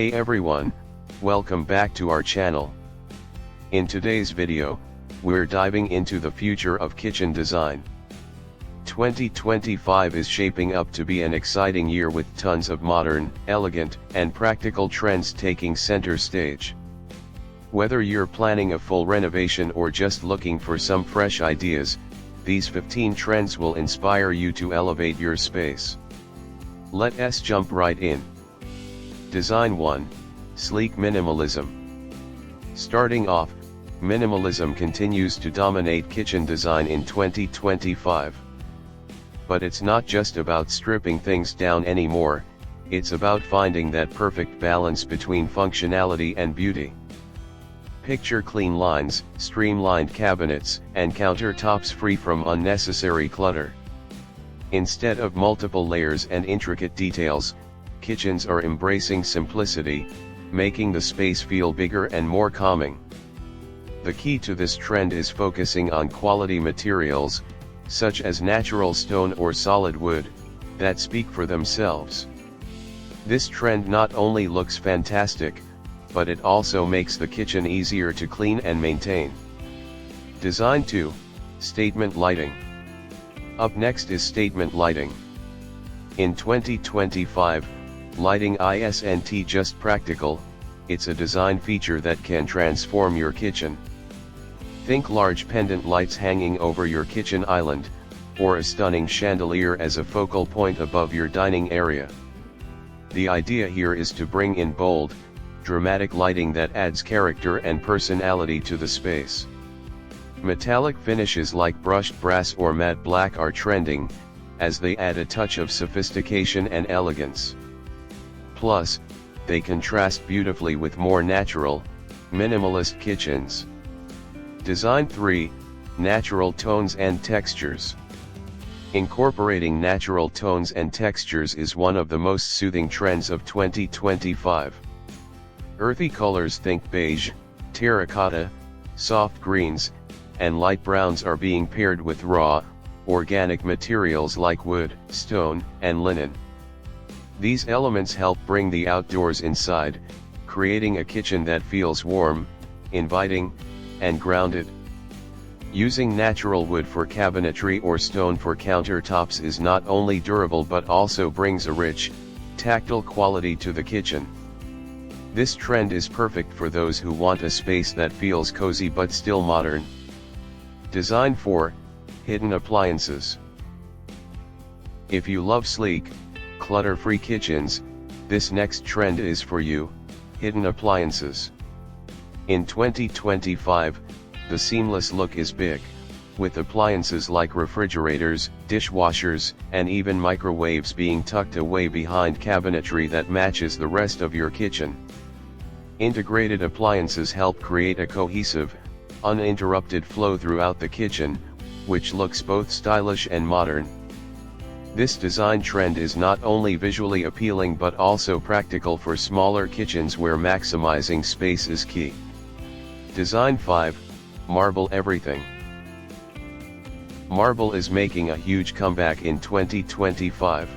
Hey everyone, welcome back to our channel. In today's video, we're diving into the future of kitchen design. 2025 is shaping up to be an exciting year with tons of modern, elegant, and practical trends taking center stage. Whether you're planning a full renovation or just looking for some fresh ideas, these 15 trends will inspire you to elevate your space. Let's jump right in. Design 1. Sleek minimalism. Starting off, minimalism continues to dominate kitchen design in 2025. But it's not just about stripping things down anymore, it's about finding that perfect balance between functionality and beauty. Picture clean lines, streamlined cabinets, and countertops free from unnecessary clutter. Instead of multiple layers and intricate details, kitchens are embracing simplicity, making the space feel bigger and more calming. The key to this trend is focusing on quality materials, such as natural stone or solid wood, that speak for themselves. This trend not only looks fantastic, but it also makes the kitchen easier to clean and maintain. Design 2. Statement lighting. Up next is statement lighting. In 2025, lighting isn't just practical, it's a design feature that can transform your kitchen. Think large pendant lights hanging over your kitchen island, or a stunning chandelier as a focal point above your dining area. The idea here is to bring in bold, dramatic lighting that adds character and personality to the space. Metallic finishes like brushed brass or matte black are trending, as they add a touch of sophistication and elegance. Plus, they contrast beautifully with more natural, minimalist kitchens. Design 3. Natural tones and textures. Incorporating natural tones and textures is one of the most soothing trends of 2025. Earthy colors, think beige, terracotta, soft greens, and light browns are being paired with raw, organic materials like wood, stone, and linen. These elements help bring the outdoors inside, creating a kitchen that feels warm, inviting, and grounded. Using natural wood for cabinetry or stone for countertops is not only durable but also brings a rich, tactile quality to the kitchen. This trend is perfect for those who want a space that feels cozy but still modern. Design 4. Hidden appliances. If you love sleek, clutter-free kitchens, this next trend is for you: hidden appliances. In 2025, the seamless look is big, with appliances like refrigerators, dishwashers, and even microwaves being tucked away behind cabinetry that matches the rest of your kitchen. Integrated appliances help create a cohesive, uninterrupted flow throughout the kitchen, which looks both stylish and modern. This design trend is not only visually appealing but also practical for smaller kitchens where maximizing space is key. Design 5. Marble everything. Marble is making a huge comeback in 2025.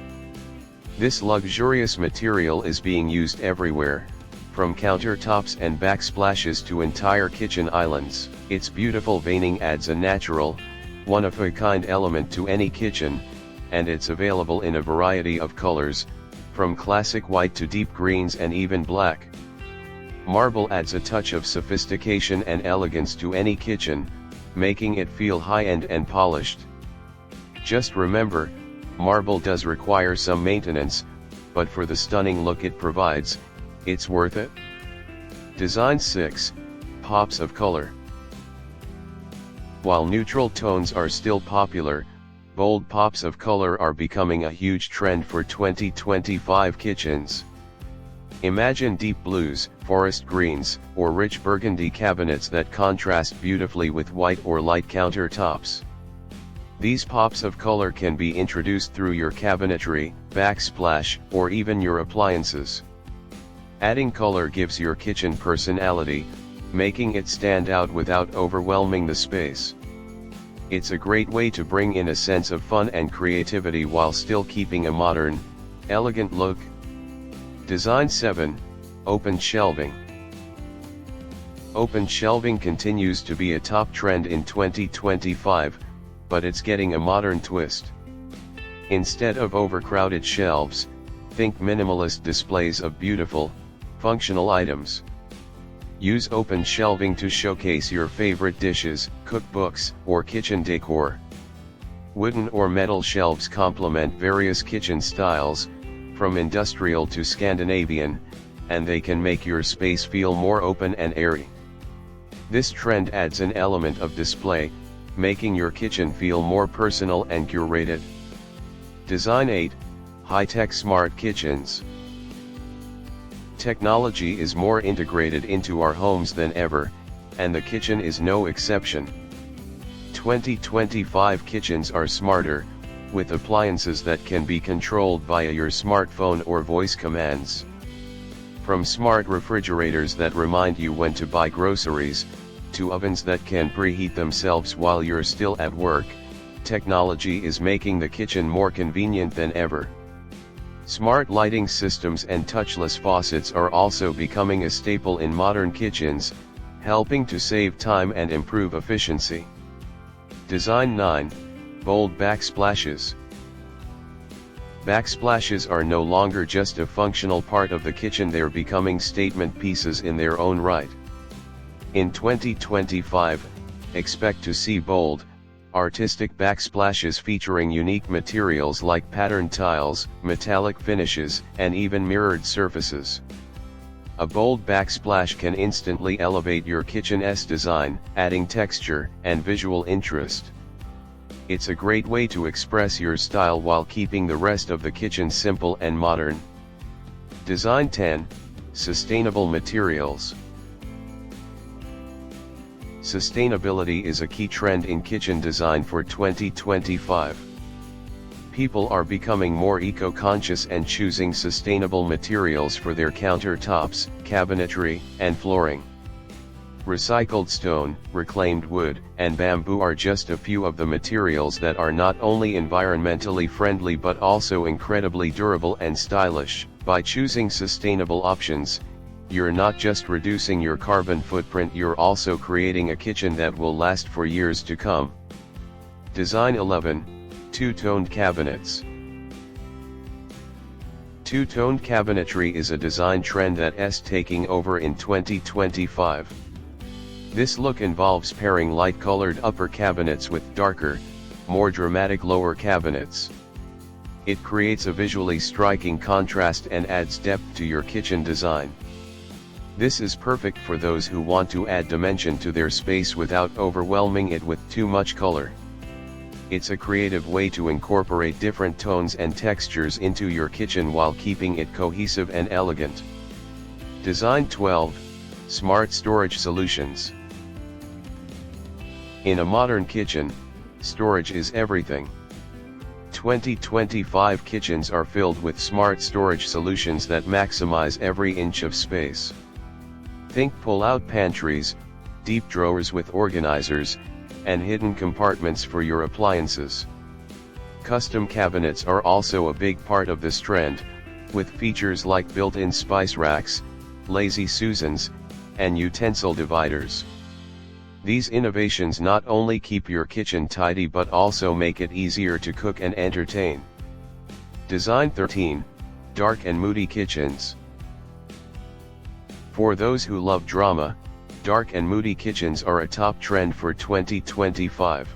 This luxurious material is being used everywhere, from countertops and backsplashes to entire kitchen islands. Its beautiful veining adds a natural, one-of-a-kind element to any kitchen, and it's available in a variety of colors, from classic white to deep greens and even black. Marble adds a touch of sophistication and elegance to any kitchen, making it feel high-end and polished. Just remember, marble does require some maintenance, but for the stunning look it provides, it's worth it. Design 6. Pops of color. While neutral tones are still popular, bold pops of color are becoming a huge trend for 2025 kitchens. Imagine deep blues, forest greens, or rich burgundy cabinets that contrast beautifully with white or light countertops. These pops of color can be introduced through your cabinetry, backsplash, or even your appliances. Adding color gives your kitchen personality, making it stand out without overwhelming the space. It's a great way to bring in a sense of fun and creativity while still keeping a modern, elegant look. Design 7. Open shelving. Open shelving continues to be a top trend in 2025, but it's getting a modern twist. Instead of overcrowded shelves, think minimalist displays of beautiful, functional items. Use open shelving to showcase your favorite dishes, cookbooks, or kitchen decor. Wooden or metal shelves complement various kitchen styles, from industrial to Scandinavian, and they can make your space feel more open and airy. This trend adds an element of display, making your kitchen feel more personal and curated. Design 8, High-tech smart kitchens. Technology is more integrated into our homes than ever, and the kitchen is no exception. 2025 kitchens are smarter, with appliances that can be controlled via your smartphone or voice commands. From smart refrigerators that remind you when to buy groceries, to ovens that can preheat themselves while you're still at work, technology is making the kitchen more convenient than ever. Smart lighting systems and touchless faucets are also becoming a staple in modern kitchens, helping to save time and improve efficiency. Design 9, Bold backsplashes. Backsplashes are no longer just a functional part of the kitchen, they're becoming statement pieces in their own right. In 2025, expect to see bold, artistic backsplashes featuring unique materials like patterned tiles, metallic finishes, and even mirrored surfaces. A bold backsplash can instantly elevate your kitchen's design, adding texture and visual interest. It's a great way to express your style while keeping the rest of the kitchen simple and modern. Design 10, Sustainable materials. Sustainability is a key trend in kitchen design for 2025. People are becoming more eco-conscious and choosing sustainable materials for their countertops, cabinetry, and flooring. Recycled stone, reclaimed wood, and bamboo are just a few of the materials that are not only environmentally friendly but also incredibly durable and stylish. By choosing sustainable options, you're not just reducing your carbon footprint, you're also creating a kitchen that will last for years to come. Design 11, Two-toned cabinets. Two-toned cabinetry is a design trend that's taking over in 2025. This look involves pairing light-colored upper cabinets with darker, more dramatic lower cabinets. It creates a visually striking contrast and adds depth to your kitchen design. This is perfect for those who want to add dimension to their space without overwhelming it with too much color. It's a creative way to incorporate different tones and textures into your kitchen while keeping it cohesive and elegant. Design 12, Smart storage solutions. In a modern kitchen, storage is everything. 2025 kitchens are filled with smart storage solutions that maximize every inch of space. Think pull-out pantries, deep drawers with organizers, and hidden compartments for your appliances. Custom cabinets are also a big part of this trend, with features like built-in spice racks, lazy Susans, and utensil dividers. These innovations not only keep your kitchen tidy but also make it easier to cook and entertain. Design 13, Dark and moody kitchens. For those who love drama, dark and moody kitchens are a top trend for 2025.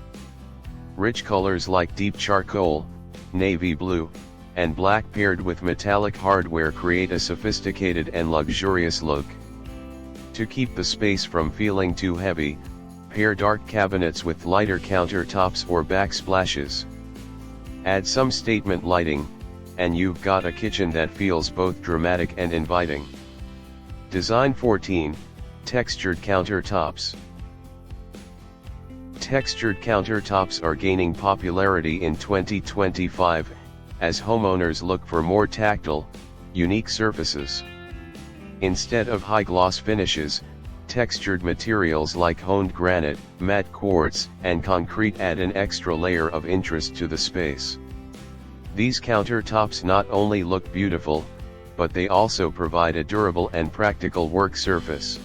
Rich colors like deep charcoal, navy blue, and black paired with metallic hardware create a sophisticated and luxurious look. To keep the space from feeling too heavy, pair dark cabinets with lighter countertops or backsplashes. Add some statement lighting, and you've got a kitchen that feels both dramatic and inviting. Design 14, Textured countertops. Textured countertops are gaining popularity in 2025, as homeowners look for more tactile, unique surfaces. Instead of high-gloss finishes, textured materials like honed granite, matte quartz, and concrete add an extra layer of interest to the space. These countertops not only look beautiful, but they also provide a durable and practical work surface.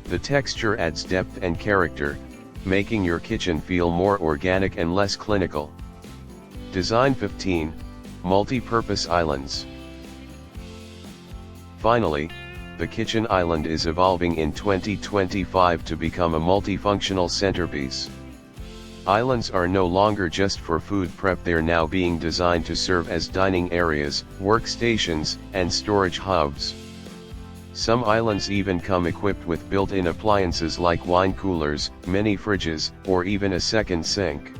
The texture adds depth and character, making your kitchen feel more organic and less clinical. Design 15, Multi-Purpose Islands. Finally, the kitchen island is evolving in 2025 to become a multifunctional centerpiece. Islands are no longer just for food prep, they're now being designed to serve as dining areas, workstations, and storage hubs. Some islands even come equipped with built-in appliances like wine coolers, mini fridges, or even a second sink.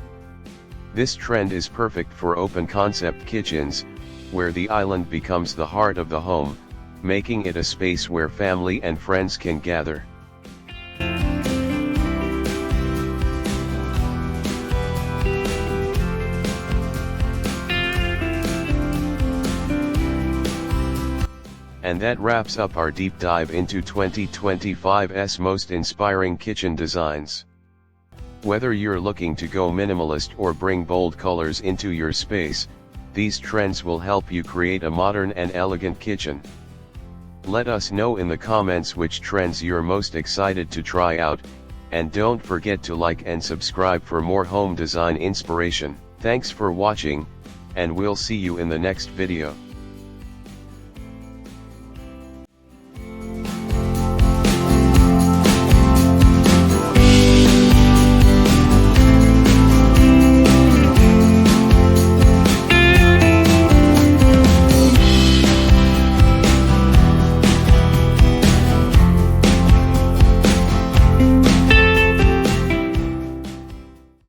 This trend is perfect for open-concept kitchens, where the island becomes the heart of the home, making it a space where family and friends can gather. And that wraps up our deep dive into 2025's most inspiring kitchen designs. Whether you're looking to go minimalist or bring bold colors into your space, these trends will help you create a modern and elegant kitchen. Let us know in the comments which trends you're most excited to try out, and don't forget to like and subscribe for more home design inspiration. Thanks for watching, and we'll see you in the next video.